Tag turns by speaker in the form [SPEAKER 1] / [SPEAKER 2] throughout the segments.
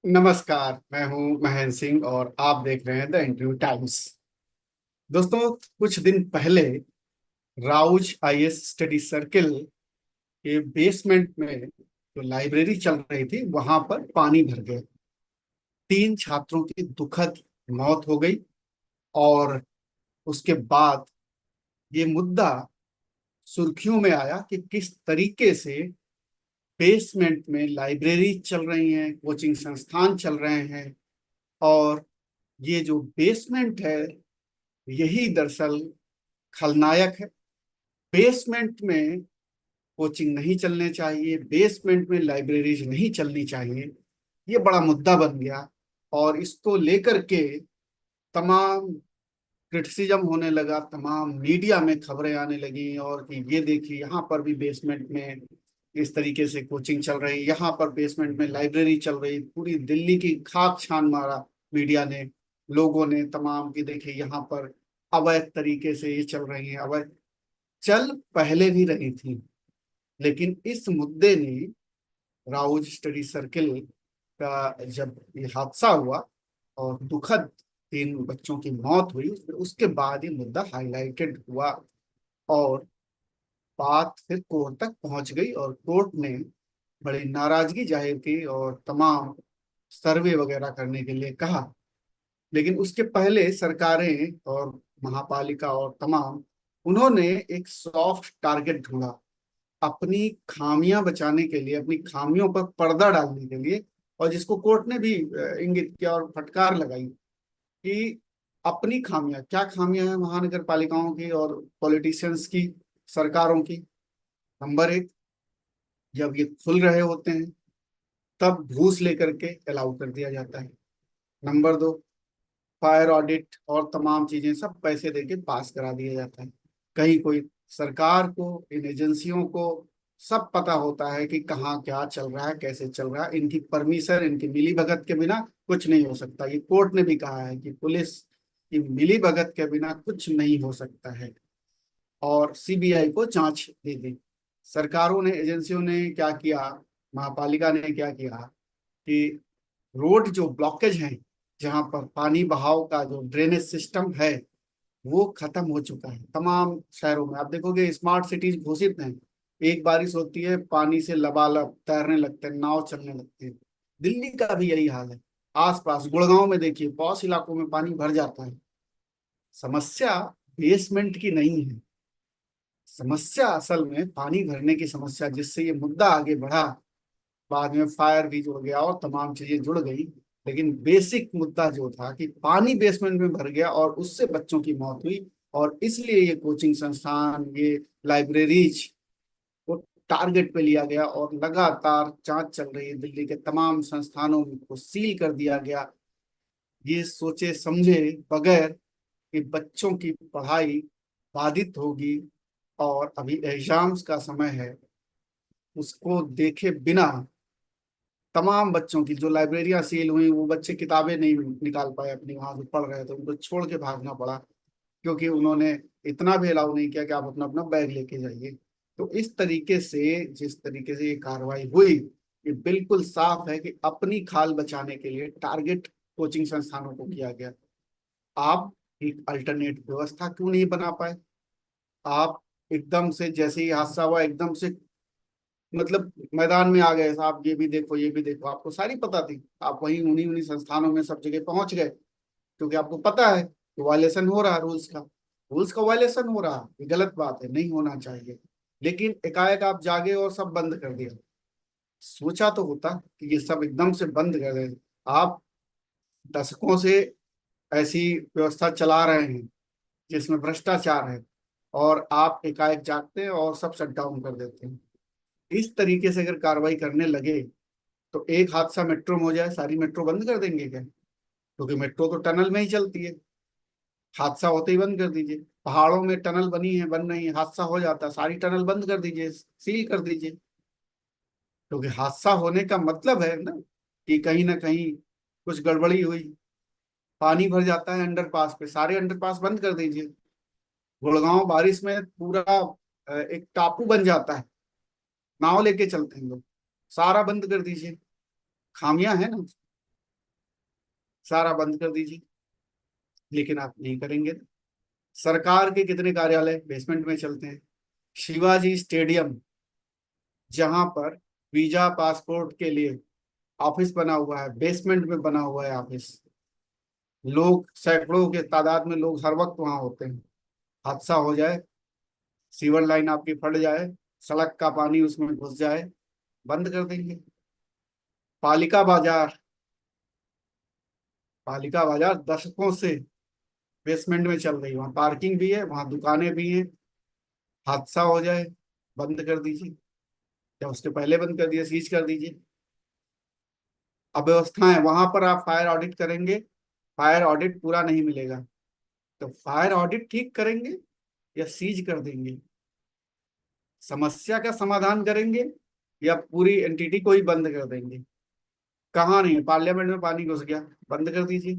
[SPEAKER 1] नमस्कार। मैं हूं महेंद्र सिंह और आप देख रहे हैं द इंटरव्यू टाइम्स। दोस्तों, कुछ दिन पहले राउज आईएएस स्टडी सर्किल के बेसमेंट में जो लाइब्रेरी चल रही थी वहां पर पानी भर गया। 3 छात्रों की दुखद मौत हो गई और उसके बाद ये मुद्दा सुर्खियों में आया कि किस तरीके से बेसमेंट में लाइब्रेरी चल रही हैं, कोचिंग संस्थान चल रहे हैं। और ये जो बेसमेंट है यही दरअसल खलनायक है। बेसमेंट में कोचिंग नहीं चलने चाहिए, बेसमेंट में लाइब्रेरीज नहीं चलनी चाहिए। ये बड़ा मुद्दा बन गया और इसको लेकर के तमाम क्रिटिसिज्म होने लगा, तमाम मीडिया में खबरें आने लगी और कि ये देखिए यहाँ पर भी बेसमेंट में इस तरीके से कोचिंग चल रही, यहाँ पर बेसमेंट में लाइब्रेरी चल रही। पूरी दिल्ली की खाक छान मारा मीडिया ने, लोगों ने तमाम की देखिए यहाँ पर अवैध तरीके से ये चल रही है। अवैध चल पहले भी रही थी, लेकिन इस मुद्दे ने राउज स्टडी सर्किल का जब ये हादसा हुआ और दुखद 3 बच्चों की मौत हुई, उसके बाद ये मुद्दा हाईलाइटेड हुआ और बात फिर कोर्ट तक पहुंच गई और कोर्ट ने बड़ी नाराजगी जाहिर की और तमाम सर्वे वगैरह करने के लिए कहा। लेकिन उसके पहले सरकारें और महापालिका और तमाम उन्होंने एक सॉफ्ट टारगेट ढूंढा अपनी खामियां बचाने के लिए, अपनी खामियों पर पर्दा डालने के लिए। और जिसको कोर्ट ने भी इंगित किया और फटकार लगाई कि अपनी खामियां, क्या खामियां हैं महानगर पालिकाओं की और पॉलिटिशियंस की, सरकारों की। नंबर 1, जब ये खुल रहे होते हैं तब घूस लेकर के अलाउ कर दिया जाता है। नंबर 2, फायर ऑडिट और तमाम चीजें सब पैसे देके पास करा दिया जाता है। कहीं कोई सरकार को, इन एजेंसियों को सब पता होता है कि कहाँ क्या चल रहा है, कैसे चल रहा है। इनकी परमिशन, इनकी मिली भगत के बिना कुछ नहीं हो सकता। ये कोर्ट ने भी कहा है कि पुलिस की मिली भगत के बिना कुछ नहीं हो सकता है। और सीबीआई को जांच दे दी। सरकारों ने, एजेंसियों ने क्या किया, महापालिका ने क्या किया कि रोड जो ब्लॉकेज है, जहां पर पानी बहाव का जो ड्रेनेज सिस्टम है वो खत्म हो चुका है। तमाम शहरों में आप देखोगे स्मार्ट सिटीज घोषित हैं। एक बारिश होती है, पानी से लबालब तैरने लगते हैं, नाव चलने लगते हैं। दिल्ली का भी यही हाल है। आसपास गुड़गांव में देखिए, पॉश इलाकों में पानी भर जाता है। समस्या बेसमेंट की नहीं है। समस्या असल में पानी भरने की समस्या, जिससे ये मुद्दा आगे बढ़ा। बाद में फायर भी जुड़ गया और तमाम चीजें जुड़ गई। लेकिन बेसिक मुद्दा जो था कि पानी बेसमेंट में भर गया और उससे बच्चों की मौत हुई। और इसलिए ये कोचिंग संस्थान, ये लाइब्रेरीज को टारगेट पे लिया गया और लगातार जांच चल रही है। दिल्ली के तमाम संस्थानों को सील कर दिया गया, ये सोचे समझे बगैर कि बच्चों की पढ़ाई बाधित होगी। और अभी एग्जाम्स का समय है, उसको देखे बिना तमाम बच्चों की जो लाइब्रेरियां सील हुई, वो बच्चे किताबें नहीं निकाल पाए अपनी, वहां से पढ़ रहे थे, उनको छोड़ के भागना पड़ा। क्योंकि उन्होंने इतना भी अलाउ नहीं किया कि आप अपना अपना बैग लेके जाइए। तो इस तरीके से, जिस तरीके से ये कार्रवाई हुई, ये बिल्कुल साफ है कि अपनी खाल बचाने के लिए टारगेट कोचिंग संस्थानों को किया गया। आप एक अल्टरनेट व्यवस्था क्यों नहीं बना पाए? आप एकदम से, जैसे ही हादसा हुआ, एकदम से मतलब मैदान में आ गए साहब, ये भी देखो ये भी देखो। आपको सारी पता थी, आप वहीं उन्हीं उन्हीं संस्थानों में सब जगह पहुंच गए, क्योंकि आपको पता है कि वायलेशन हो रहा है रूल्स का। रूल्स का वायलेशन हो रहा है, ये गलत बात है, नहीं होना चाहिए। लेकिन एकाएक आप जागे और सब बंद कर दिया। सोचा तो होता कि ये सब एकदम से बंद कर दे। आप दशकों से ऐसी व्यवस्था चला रहे हैं जिसमें भ्रष्टाचार है, और आप एकाएक जागते हैं और सब शट डाउन कर देते हैं। इस तरीके से अगर कार्रवाई करने लगे तो एक हादसा मेट्रो में हो जाए, सारी मेट्रो बंद कर देंगे क्या? क्योंकि मेट्रो तो टनल में ही चलती है। हादसा होते ही बंद कर दीजिए। पहाड़ों में टनल बनी है, बन रही है, हादसा हो जाता है, सारी टनल बंद कर दीजिए, सील कर दीजिए। क्योंकि हादसा होने का मतलब है ना कि कहीं ना कहीं कुछ गड़बड़ी हुई। पानी भर जाता है अंडरपास पे, सारे अंडरपास बंद कर दीजिए। गुड़गांव बारिश में पूरा एक टापू बन जाता है, नाव लेके चलते हैं लोग, सारा बंद कर दीजिए। खामियां है ना। सारा बंद कर दीजिए। लेकिन आप नहीं करेंगे। सरकार के कितने कार्यालय बेसमेंट में चलते हैं। शिवाजी स्टेडियम, जहां पर वीजा पासपोर्ट के लिए ऑफिस बना हुआ है, बेसमेंट में बना हुआ है ऑफिस। लोग सैकड़ों के तादाद में लोग हर वक्त वहां होते हैं। हादसा हो जाए, सीवर लाइन आपकी फट जाए, सड़क का पानी उसमें घुस जाए, बंद कर देंगे। पालिका बाजार, पालिका बाजार दशकों से बेसमेंट में चल रही है, वहाँ पार्किंग भी है, वहाँ दुकानें भी हैं। हादसा हो जाए, बंद कर दीजिए, या उसके पहले बंद कर दिए, सीज कर दीजिए। अव्यवस्थाएं, वहां पर आप फायर ऑडिट करेंगे, फायर ऑडिट पूरा नहीं मिलेगा। तो फायर ऑडिट ठीक करेंगे या सीज कर देंगे? समस्या का समाधान करेंगे या पूरी एंटिटी को ही बंद कर देंगे? कहाँ नहीं, पार्लियामेंट में पानी घुस गया, बंद कर दीजिए।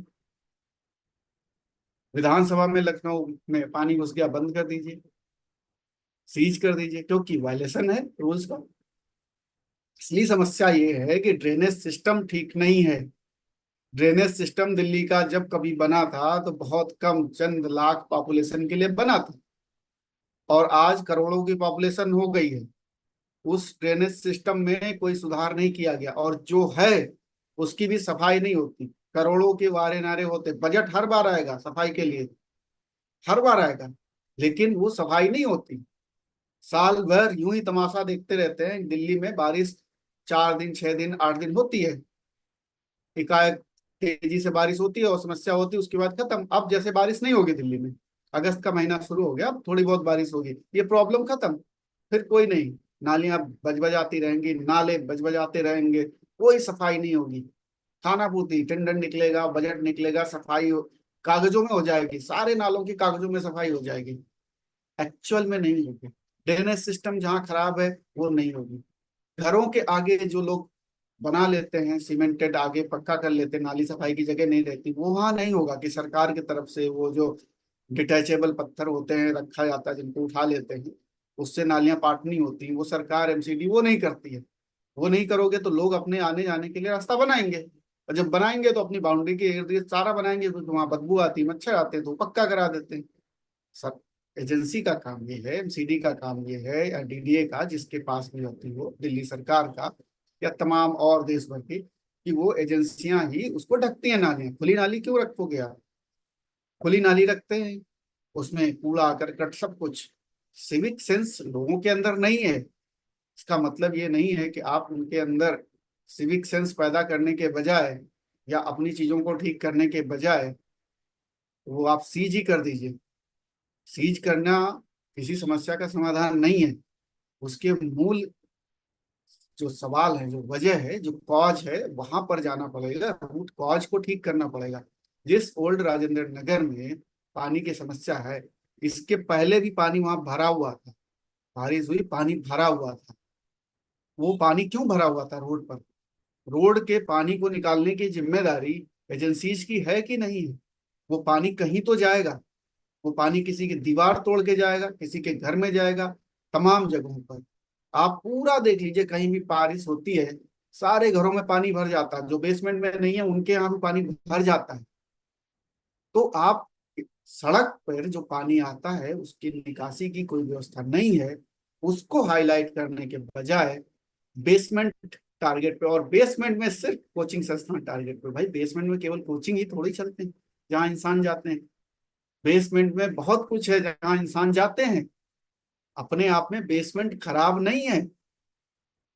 [SPEAKER 1] विधानसभा में लखनऊ में पानी घुस गया, बंद कर दीजिए, सीज कर दीजिए, क्योंकि वायलेशन है रूल्स का। असली समस्या ये है कि ड्रेनेज सिस्टम ठीक नहीं है। ड्रेनेज सिस्टम दिल्ली का जब कभी बना था तो बहुत कम, चंद लाख पॉपुलेशन के लिए बना था, और आज करोड़ों की पॉपुलेशन हो गई है। उस ड्रेनेज सिस्टम में कोई सुधार नहीं किया गया, और जो है उसकी भी सफाई नहीं होती। करोड़ों के वारे नारे होते, बजट हर बार आएगा सफाई के लिए, हर बार आएगा, लेकिन वो सफाई नहीं होती। साल भर यूं ही तमाशा देखते रहते हैं। दिल्ली में बारिश 4 दिन, 6 दिन, 8 दिन होती है, एकाएक तेजी से बारिश होती है और समस्या होती है, उसके बाद खत्म। अब जैसे बारिश नहीं होगी दिल्ली में, अगस्त का महीना शुरू हो गया, अब थोड़ी बहुत बारिश होगी, ये प्रॉब्लम खत्म। फिर कोई नहीं, नालियां बज बजाती रहेंगी, नाले बज बजाते रहेंगे, कोई सफाई नहीं होगी। खाना पूर्ति टेंडर निकलेगा, बजट निकलेगा, कागजों में हो जाएगी, सारे नालों की कागजों में सफाई हो जाएगी, एक्चुअल में नहीं होगी। ड्रेनेज सिस्टम जहाँ खराब है वो नहीं होगी। घरों के आगे जो लोग बना लेते हैं, सीमेंटेड आगे पक्का कर लेते हैं, नाली सफाई की जगह नहीं रहती, वो वहां नहीं होगा कि सरकार की तरफ से वो जो डिटैचेबल पत्थर होते हैं रखा जाता है, जिनको उठा लेते हैं, उससे नालियां पाटनी होती हैं, वो सरकार एमसीडी वो नहीं करती है। वो नहीं करोगे तो लोग अपने आने जाने के लिए रास्ता बनाएंगे, और जब बनाएंगे तो अपनी बाउंड्री के इर्द गिर्द सारा बनाएंगे, क्योंकि वहां बदबू आती है, मच्छर आते हैं, तो पक्का करा देते हैं। सब एजेंसी का काम ये है, एमसीडी का काम ये है, या डीडीए का, जिसके पास भी होती हो, दिल्ली सरकार का, या तमाम और देश भर की, कि वो एजेंसियां ही उसको ढकती हैं। नालियां खुली नाली क्यों रखोगे आप? खुली नाली रखते हैं, उसमें कूड़ा करकट सब कुछ। सिविक सेंस लोगों के अंदर नहीं है। इसका मतलब ये नहीं है कि आप उनके अंदर सिविक सेंस पैदा करने के बजाय, या अपनी चीजों को ठीक करने के बजाय, वो आप सीज ही कर दीजिए। सीज करना किसी समस्या का समाधान नहीं है। उसके मूल जो सवाल है, जो वजह है, जो कॉज है, वहां पर जाना पड़ेगा, रूट कॉज को ठीक करना पड़ेगा। जिस ओल्ड राजेंद्र नगर में पानी की समस्या है, इसके पहले भी पानी वहां भरा हुआ था, बारिश हुई, पानी भरा हुआ था। वो पानी क्यों भरा हुआ था रोड पर? रोड के पानी को निकालने की जिम्मेदारी एजेंसीज की है कि नहीं है? वो पानी कहीं तो जाएगा। वो पानी किसी की दीवार तोड़ के जाएगा, किसी के घर में जाएगा, तमाम जगहों पर। आप पूरा देख लीजिए, कहीं भी बारिश होती है, सारे घरों में पानी भर जाता है, जो बेसमेंट में नहीं है उनके यहाँ भी पानी भर जाता है। तो आप सड़क पर जो पानी आता है उसकी निकासी की कोई व्यवस्था नहीं है। उसको हाईलाइट करने के बजाय बेसमेंट टारगेट पे, और बेसमेंट में सिर्फ कोचिंग संस्थान टारगेट पे। भाई बेसमेंट में केवल कोचिंग ही थोड़ी चलते हैं जहाँ इंसान जाते हैं। बेसमेंट में बहुत कुछ है जहाँ इंसान जाते हैं। अपने आप में बेसमेंट खराब नहीं है,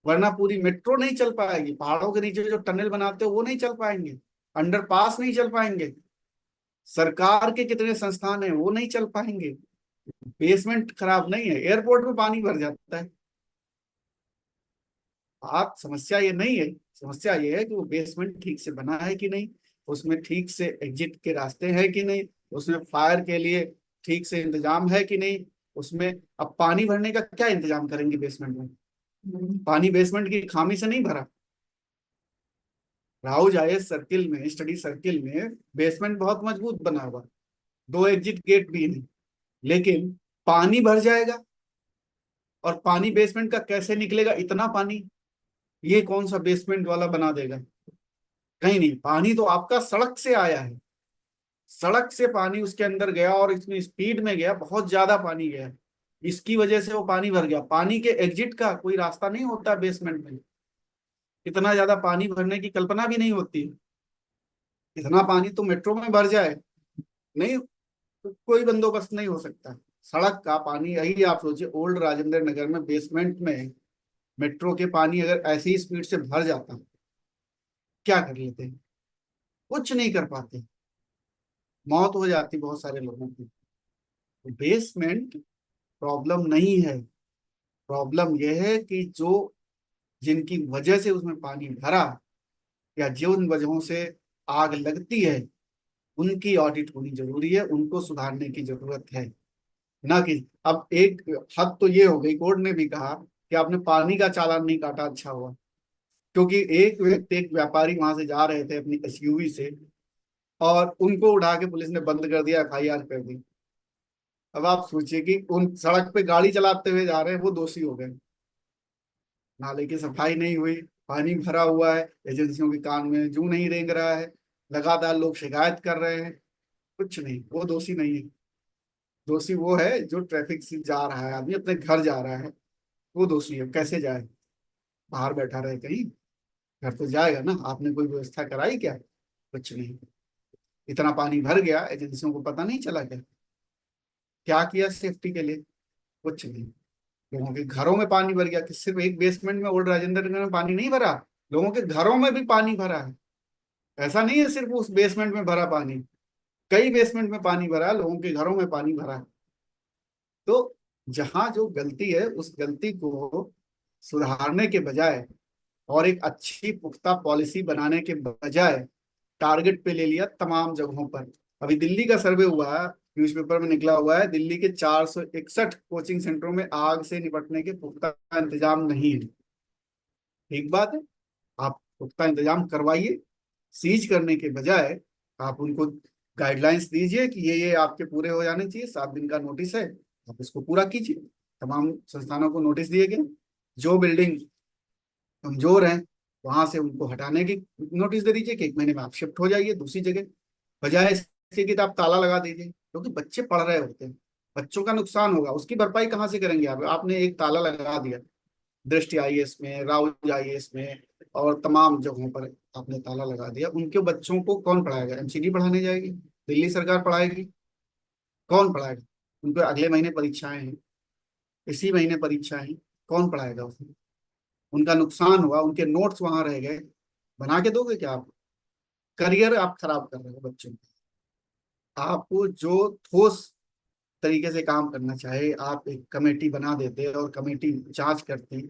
[SPEAKER 1] वरना पूरी मेट्रो नहीं चल पाएगी। पहाड़ों के नीचे जो टनल बनाते हो वो नहीं चल पाएंगे, अंडरपास नहीं चल पाएंगे, सरकार के कितने संस्थान हैं वो नहीं चल पाएंगे। बेसमेंट खराब नहीं है, एयरपोर्ट में पानी भर जाता है। बात, समस्या ये नहीं है। समस्या ये है कि वो बेसमेंट ठीक से बना है कि नहीं, उसमें ठीक से एग्जिट के रास्ते हैं कि नहीं, उसमें फायर के लिए ठीक से इंतजाम है कि नहीं। उसमें अब पानी भरने का क्या इंतजाम करेंगे बेसमेंट में? पानी बेसमेंट की खामी से नहीं भरा। राहुल आईएएस सर्किल में, स्टडी सर्किल में बेसमेंट बहुत मजबूत बना हुआ, 2 एग्जिट गेट भी नहीं, लेकिन पानी भर जाएगा। और पानी बेसमेंट का कैसे निकलेगा? इतना पानी ये कौन सा बेसमेंट वाला बना देगा? कहीं नहीं। पानी तो आपका सड़क से आया है, सड़क से पानी उसके अंदर गया और इतनी स्पीड में गया, बहुत ज्यादा पानी गया, इसकी वजह से वो पानी भर गया। पानी के एग्जिट का कोई रास्ता नहीं होता बेसमेंट में, इतना ज्यादा पानी भरने की कल्पना भी नहीं होती। इतना पानी तो मेट्रो में भर जाए, नहीं, कोई बंदोबस्त नहीं हो सकता। सड़क का पानी, यही आप सोचिए, ओल्ड राजेंद्र नगर में बेसमेंट में मेट्रो के पानी अगर ऐसी स्पीड से भर जाता, क्या कर लेते? कुछ नहीं कर पाते, मौत हो जाती बहुत सारे लोगों की। बेसमेंट प्रॉब्लम नहीं है, प्रॉब्लम यह है कि जो, जिनकी वजह से उसमें पानी भरा या जिन वजहों से आग लगती है, उनकी ऑडिट होनी जरूरी है, उनको सुधारने की जरूरत है। ना कि अब एक हद तो ये हो गई, कोर्ट ने भी कहा कि आपने पानी का चालान नहीं काटा, अच्छा हुआ। क्योंकि एक व्यक्ति, एक व्यापारी वहां से जा रहे थे अपनी एसयूवी से, और उनको उठा के पुलिस ने बंद कर दिया, एफआईआर कर दी। अब आप सोचिए कि उन सड़क पे गाड़ी चलाते हुए जा रहे हैं, वो दोषी हो गए। नाले की सफाई नहीं हुई, पानी भरा हुआ है, एजेंसियों के कान में जू नहीं रेंग रहा है, लगातार लोग शिकायत कर रहे हैं, कुछ नहीं, वो दोषी नहीं है। दोषी वो है जो ट्रैफिक से जा रहा है, आदमी अपने घर जा रहा है, वो दोषी है। कैसे जाए? बाहर बैठा रहे कहीं? घर तो जाएगा ना। आपने कोई व्यवस्था कराई क्या? कुछ नहीं। इतना पानी भर गया, एजेंसियों को पता नहीं चला क्या? क्या किया सेफ्टी के लिए? कुछ नहीं। लोगों के घरों में पानी भर गया, कि सिर्फ एक बेसमेंट में ओल्ड राजेंद्र नगर में पानी नहीं भरा, लोगों के घरों में भी पानी भरा है। ऐसा नहीं है सिर्फ उस बेसमेंट में भरा पानी, कई बेसमेंट में पानी भरा है, लोगों के घरों में पानी भरा है। तो जहां जो गलती है, उस गलती को सुधारने के बजाय और एक अच्छी पुख्ता पॉलिसी बनाने के बजाय टारगेट पे ले लिया तमाम जगहों पर। अभी दिल्ली का सर्वे हुआ है, न्यूज़पेपर में निकला हुआ है, दिल्ली के 461 कोचिंग सेंटरों में आग से निपटने के पुख्ता इंतजाम नहीं है। ठीक बात है, आप पुख्ता इंतजाम करवाइए। सीज करने के बजाय आप उनको गाइडलाइंस दीजिए कि ये आपके पूरे हो जाने चाहिए, 7 दिन का नोटिस है, आप इसको पूरा कीजिए। तमाम संस्थानों को नोटिस दिए गए। जो बिल्डिंग कमजोर हैं, वहां से उनको हटाने की नोटिस दे दीजिए कि 1 महीने में आप शिफ्ट हो जाइए दूसरी जगह। बजाय इसके कि आप ताला लगा दीजिए, क्योंकि बच्चे पढ़ रहे होते हैं, बच्चों का नुकसान होगा, उसकी भरपाई कहाँ से करेंगे आप? आपने एक ताला लगा दिया, दृष्टि आईएएस में, राउज आईएएस में, और तमाम जगहों पर आपने ताला लगा दिया। उनके बच्चों को कौन पढ़ाएगा? एमसीडी पढ़ाने जाएगी, दिल्ली सरकार पढ़ाएगी? कौन पढ़ाएगा? उनको अगले महीने परीक्षाएं हैं, इसी महीने परीक्षाएं हैं, कौन पढ़ाएगा उसमें? उनका नुकसान हुआ, उनके नोट्स वहां रह गए, बना के दोगे क्या आप? करियर आप खराब कर रहे हो बच्चों का। आपको जो ठोस तरीके से काम करना चाहे, आप एक कमेटी बना देते और कमेटी जांच करती,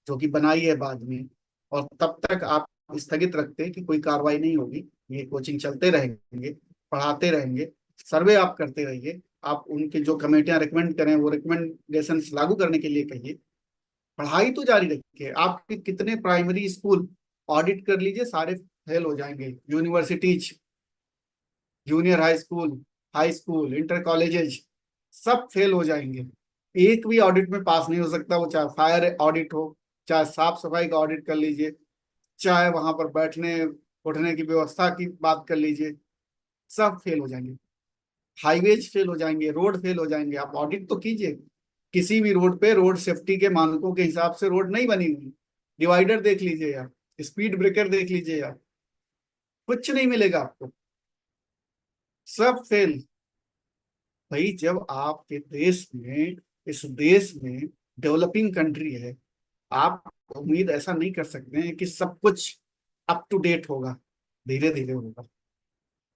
[SPEAKER 1] जो कि बनाई है बाद में, और तब तक आप स्थगित रखते कि कोई कार्रवाई नहीं होगी, ये कोचिंग चलते रहेंगे, पढ़ाते रहेंगे, सर्वे आप करते रहिए। आप उनके जो कमेटियां रिकमेंड करें वो रिकमेंडेशन लागू करने के लिए कहिए। पढ़ाई तो जारी रखिए। आपके कितने प्राइमरी स्कूल ऑडिट कर लीजिए, सारे फेल हो जाएंगे। Universities, junior high school, inter colleges, सब फेल हो जाएंगे। एक भी ऑडिट में पास नहीं हो सकता, वो चाहे फायर ऑडिट हो, चाहे साफ सफाई का ऑडिट कर लीजिए, चाहे वहां पर बैठने उठने की व्यवस्था की बात कर लीजिए, सब फेल हो जाएंगे। हाईवेज फेल हो जाएंगे, रोड फेल हो जाएंगे। आप ऑडिट तो कीजिए। किसी भी रोड पे रोड सेफ्टी के मानकों के हिसाब से रोड नहीं बनी हुई, डिवाइडर देख लीजिए आप, स्पीड ब्रेकर देख लीजिए आप, कुछ नहीं मिलेगा आपको, सब फेल। भाई जब आपके देश में, इस देश में डेवलपिंग कंट्री है, आप उम्मीद ऐसा नहीं कर सकते हैं कि सब कुछ अप टू डेट होगा, धीरे धीरे होगा।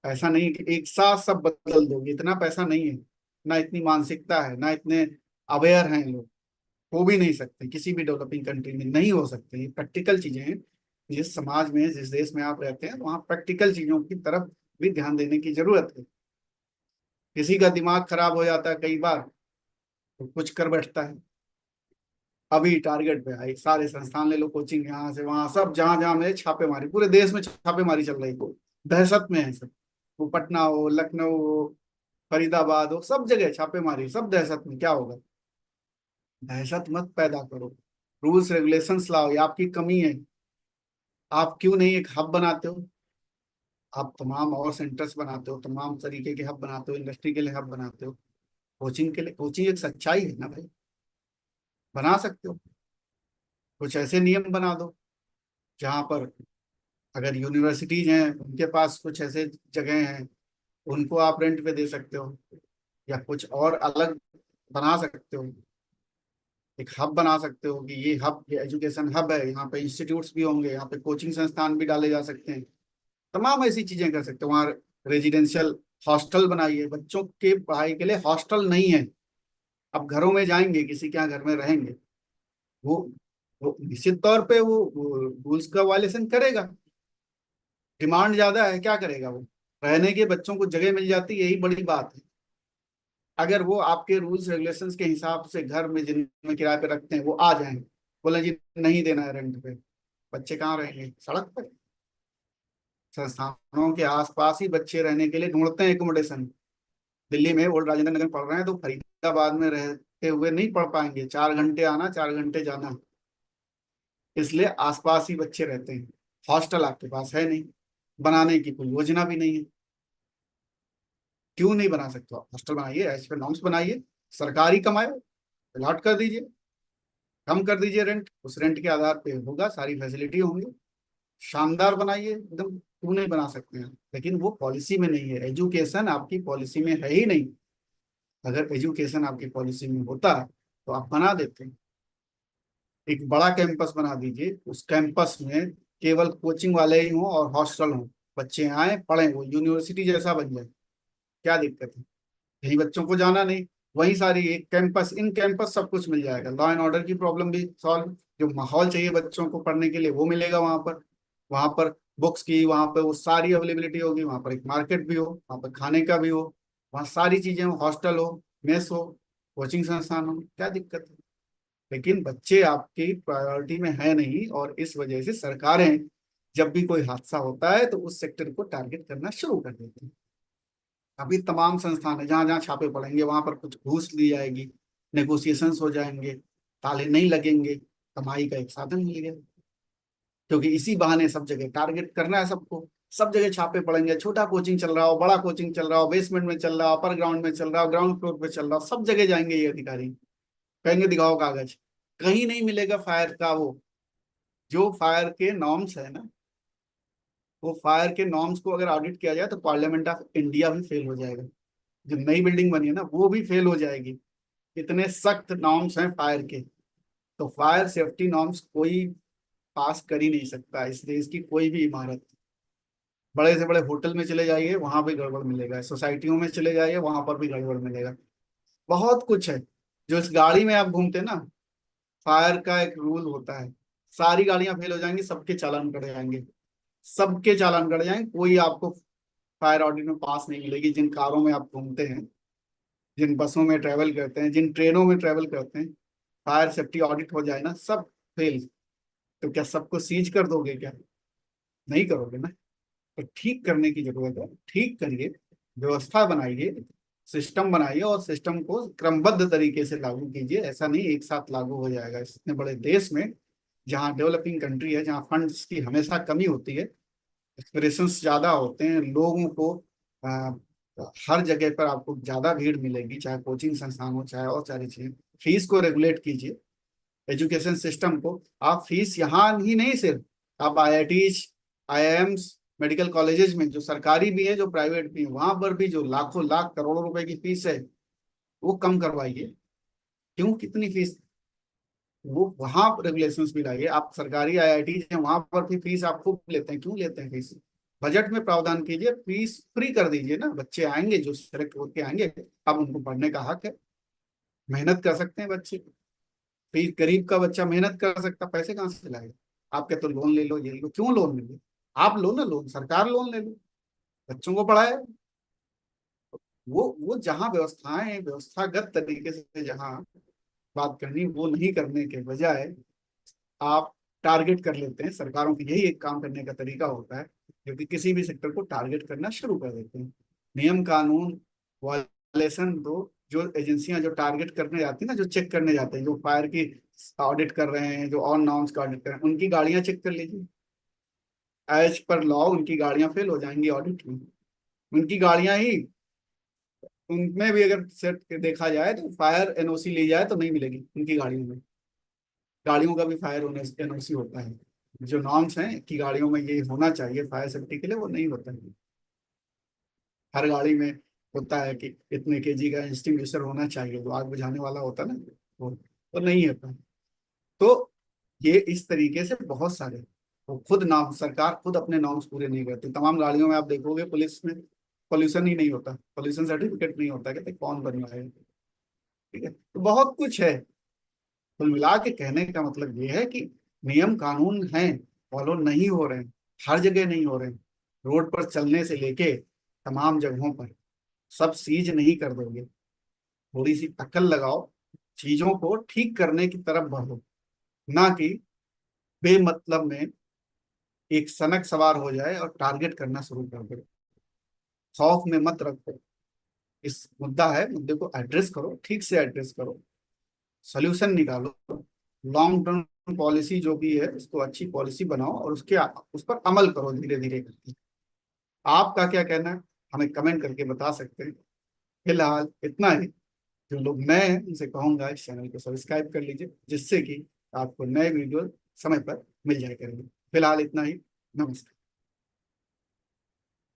[SPEAKER 1] ऐसा नहीं है कि एक साथ सब बदल दोगे, इतना पैसा नहीं है, ना इतनी मानसिकता है, ना इतने अवेयर हैं लोग। हो भी नहीं सकते, किसी भी डेवलपिंग कंट्री में नहीं हो सकते। ये प्रैक्टिकल चीजें हैं। जिस समाज में, जिस देश में आप रहते हैं, वहाँ प्रैक्टिकल चीजों की तरफ भी ध्यान देने की जरूरत है। किसी का दिमाग खराब हो जाता है कई बार, तो कुछ कर बैठता है। अभी टारगेट पे आई, सारे संस्थान ले लो, कोचिंग यहाँ से वहां, सब जहां जहां में छापेमारी, पूरे देश में छापेमारी चल रही है। दहशत में है सब। वो पटना हो, लखनऊ हो, फरीदाबाद हो, सब जगह छापेमारी, सब दहशत में। क्या होगा? दहशत मत पैदा करो, रूल्स रेगुलेशंस लाओ। ये आपकी कमी है। आप क्यों नहीं एक हब बनाते हो? आप तमाम और सेंटर्स बनाते हो, तमाम तरीके के हब बनाते हो, इंडस्ट्री के लिए हब बनाते हो, कोचिंग के लिए। कोचिंग एक सच्चाई है ना भाई, बना सकते हो। कुछ ऐसे नियम बना दो जहाँ पर, अगर यूनिवर्सिटीज हैं उनके पास कुछ ऐसे जगह हैं, उनको आप रेंट पे दे सकते हो, या कुछ और अलग बना सकते हो। एक हब बना सकते हो कि ये हब, ये एजुकेशन हब है, यहाँ पे इंस्टीट्यूट्स भी होंगे, यहाँ पे कोचिंग संस्थान भी डाले जा सकते हैं। तमाम ऐसी चीजें कर सकते हो वहाँ। रेजिडेंशियल हॉस्टल बनाइए, बच्चों के पढ़ाई के लिए हॉस्टल नहीं है। अब घरों में जाएंगे, किसी के यहाँ घर में रहेंगे, वो वो निश्चित तौर पे वो रूल्स का वायलेशन करेगा। डिमांड ज्यादा है, क्या करेगा वो? रहने के बच्चों को जगह मिल जाती है, यही बड़ी बात है। अगर वो आपके रूल्स रेगुलेशंस के हिसाब से घर में जिनमें किराए पे रखते हैं वो आ जाएं, बोले जी नहीं देना है रेंट पे, बच्चे कहाँ रहेंगे? सड़क पर। संस्थानों के आसपास ही बच्चे रहने के लिए ढूंढते हैं एकोमोडेशन। दिल्ली में ओल्ड राजेंद्र नगर में पढ़ रहे हैं तो फरीदाबाद में रहते हुए नहीं पढ़ पाएंगे, 4 घंटे आना 4 घंटे जाना। इसलिए आसपास ही बच्चे रहते हैं। हॉस्टल आपके पास है नहीं, बनाने की कोई योजना भी नहीं है। क्यों नहीं बना सकते? आप हॉस्टल बनाइए, एज पर नॉर्म्स बनाइए, सरकारी कमाए, अलॉट कर दीजिए, कम कर दीजिए रेंट, उस रेंट के आधार पे होगा, सारी फैसिलिटी होंगी। शानदार बनाइए एकदम, क्यों नहीं बना सकते हैं? लेकिन वो पॉलिसी में नहीं है, एजुकेशन आपकी पॉलिसी में है ही नहीं। अगर एजुकेशन आपकी पॉलिसी में होता तो आप बना देते। एक बड़ा कैंपस बना दीजिए, उस कैंपस में केवल कोचिंग वाले ही हों और हॉस्टल हों, बच्चे आए पढ़ें, वो यूनिवर्सिटी जैसा बन जाए। क्या दिक्कत है? कहीं बच्चों को जाना नहीं, वहीं सारी एक कैंपस, इन कैंपस सब कुछ मिल जाएगा। लॉ एंड ऑर्डर की प्रॉब्लम भी सॉल्व, जो माहौल चाहिए बच्चों को पढ़ने के लिए वो मिलेगा वहां पर। वहां पर बुक्स की, वहां पर वो सारी अवेलेबिलिटी होगी, वहां पर एक मार्केट भी हो, वहां पर खाने का भी हो, वहाँ सारी चीजें हो, हॉस्टल हो, मेस हो, कोचिंग संस्थान हो, क्या दिक्कत है? लेकिन बच्चे आपकी प्रायोरिटी में है नहीं, और इस वजह से सरकारें जब भी कोई हादसा होता है तो उस सेक्टर को टारगेट करना शुरू कर देती हैं। अभी तमाम संस्थान है जहां जहां छापे पड़ेंगे वहां पर कुछ घूस ली जाएगी, नेगोशिएशंस हो जाएंगे, ताले नहीं लगेंगे, कमाई का एक साधन मिल गया। क्योंकि इसी बहाने सब जगह टारगेट करना है सबको, सब जगह छापे पड़ेंगे। छोटा कोचिंग चल रहा हो, बड़ा कोचिंग चल रहा हो, बेसमेंट में चल रहा हो, अपर ग्राउंड में चल रहा हो, ग्राउंड फ्लोर पे चल रहा हो, सब जगह जाएंगे ये अधिकारी, कहेंगे दिखाओ कागज। कहीं नहीं मिलेगा फायर का वो, जो फायर के नॉर्म्स है ना, वो फायर के नॉर्म्स को अगर ऑडिट किया जाए तो पार्लियामेंट ऑफ इंडिया भी फेल हो जाएगा। जो नई बिल्डिंग बनी है ना वो भी फेल हो जाएगी। इतने सख्त नॉर्म्स हैं फायर के। तो फायर सेफ्टी नॉर्म्स कोई पास कर ही नहीं सकता इस देश की कोई भी इमारत। बड़े से बड़े होटल में चले जाइए वहां भी गड़बड़ मिलेगा, सोसाइटियों में चले जाइए वहां पर भी गड़बड़ मिलेगा। बहुत कुछ है। जो इस गाड़ी में आप घूमते हैं ना, फायर का एक रूल होता है, सारी गाड़ियां फेल हो जाएंगी, सबके चालान कट जाएंगे, सबके चालान कट जाएंगे, कोई आपको फायर ऑडिट में पास नहीं मिलेगी। जिन कारों में आप घूमते हैं, जिन बसों में ट्रेवल करते हैं, जिन ट्रेनों में ट्रेवल करते हैं, फायर सेफ्टी ऑडिट हो जाए ना, सब फेल। तो क्या सबको सीज कर दोगे क्या? नहीं करोगे ना। तो ठीक करने की जरूरत है, ठीक करिए, व्यवस्था बनाइए, सिस्टम बनाइए, और सिस्टम को क्रमबद्ध तरीके से लागू कीजिए। ऐसा नहीं एक साथ लागू हो जाएगा। इतने बड़े देश में, जहाँ डेवलपिंग कंट्री है, जहाँ फंड्स की हमेशा कमी होती है, एक्सप्रेशंस ज्यादा होते हैं लोगों को, आ, हर जगह पर आपको ज्यादा भीड़ मिलेगी, चाहे कोचिंग संस्थान हो चाहे और सारी चीजें। फीस को रेगुलेट कीजिए, एजुकेशन सिस्टम को। आप फीस यहाँ ही नहीं, सिर्फ आप आईआईटीज, आईआईएम्स, मेडिकल कॉलेजेस में, जो सरकारी भी है जो प्राइवेट भी है, वहां पर भी जो लाखों लाख करोड़ों रुपए की फीस है वो कम करवाइए। क्यों? कितनी फीस? वो वहां रेगुलेशंस भी लाइए। आप सरकारी आईआईटी हैं वहां पर भी फीस आप खूब लेते हैं, क्यों लेते हैं फीस? बजट में प्रावधान कीजिए, फीस फ्री कर दीजिए ना। बच्चे आएंगे जो सेलेक्ट होके आएंगे, अब उनको पढ़ने का हक है, मेहनत कर सकते हैं बच्चे। फिर गरीब का बच्चा मेहनत कर सकता, पैसे कहाँ से लाएगा? आप कहते हो लोन ले लो, ये लो, क्यों लोन ले लो? आप लो ना लोन, सरकार लोन ले लो, बच्चों को पढ़ाए। वो जहाँ व्यवस्थाएं व्यवस्थागत तरीके से जहाँ बात करनी, वो नहीं करने के बजाय आप टारगेट कर लेते हैं। सरकारों की यही एक काम करने का तरीका होता है, क्योंकि किसी भी सेक्टर को टारगेट करना शुरू कर देते हैं। नियम कानून वायलेशन तो, जो एजेंसियां जो टारगेट करने जाती है ना, जो चेक करने जाते हैं, जो फायर की ऑडिट कर रहे हैं, जो ऑन नॉर्म्स का ऑडिट कर रहे हैं, उनकी गाड़ियां चेक कर लीजिए। एज पर लॉ उनकी गाड़ियां फेल हो जाएंगी ऑडिट में। उनकी गाड़ियां ही, उनमें भी अगर सेट देखा जाए तो फायर एनओसी ली जाए तो नहीं मिलेगी उनकी गाड़ियों में। गाड़ियों का भी फायर एनओसी होता है। जो नॉर्म्स हैं कि गाड़ियों में ये होना चाहिए फायर सेफ्टी के लिए, वो नहीं होता है। हर गाड़ी में होता है कि इतने केजी का एक्सटिंग्विशर होना चाहिए, जो आग बुझाने वाला होता है ना, वो तो नहीं होता। तो ये इस तरीके से बहुत सारे, वो खुद नाम, सरकार खुद अपने नॉर्म्स पूरे नहीं करती। तमाम गाड़ियों में आप देखोगे पुलिस में पोल्यूशन ही नहीं होता, पोल्यूशन सर्टिफिकेट नहीं होता, कहते कौन बनवाए। ठीक है, तो बहुत कुछ है। कुल मिला के कहने का मतलब ये है कि नियम कानून हैं, फॉलो नहीं हो रहे हैं, हर जगह नहीं हो रहे हैं। रोड पर चलने से लेके तमाम जगहों पर सब सीज नहीं कर दोगे, थोड़ी सी अकल लगाओ, चीजों को ठीक करने की तरफ बढ़ो, ना कि बेमतलब में एक सनक सवार हो जाए और टारगेट करना शुरू कर दे। खौफ में मत रखो। इस मुद्दा है, मुद्दे को एड्रेस करो, ठीक से एड्रेस करो, सोल्यूशन निकालो, लॉन्ग टर्म पॉलिसी जो भी है उसको अच्छी पॉलिसी बनाओ और उस पर अमल करो धीरे धीरे करके। आपका क्या कहना है हमें कमेंट करके बता सकते हैं। फिलहाल इतना ही। जो लोग नए हैं उनसे कहूंगा इस चैनल को सब्सक्राइब कर लीजिए, जिससे कि आपको नए वीडियो समय पर मिल जाया करेंगे। फिलहाल इतना ही। नमस्कार।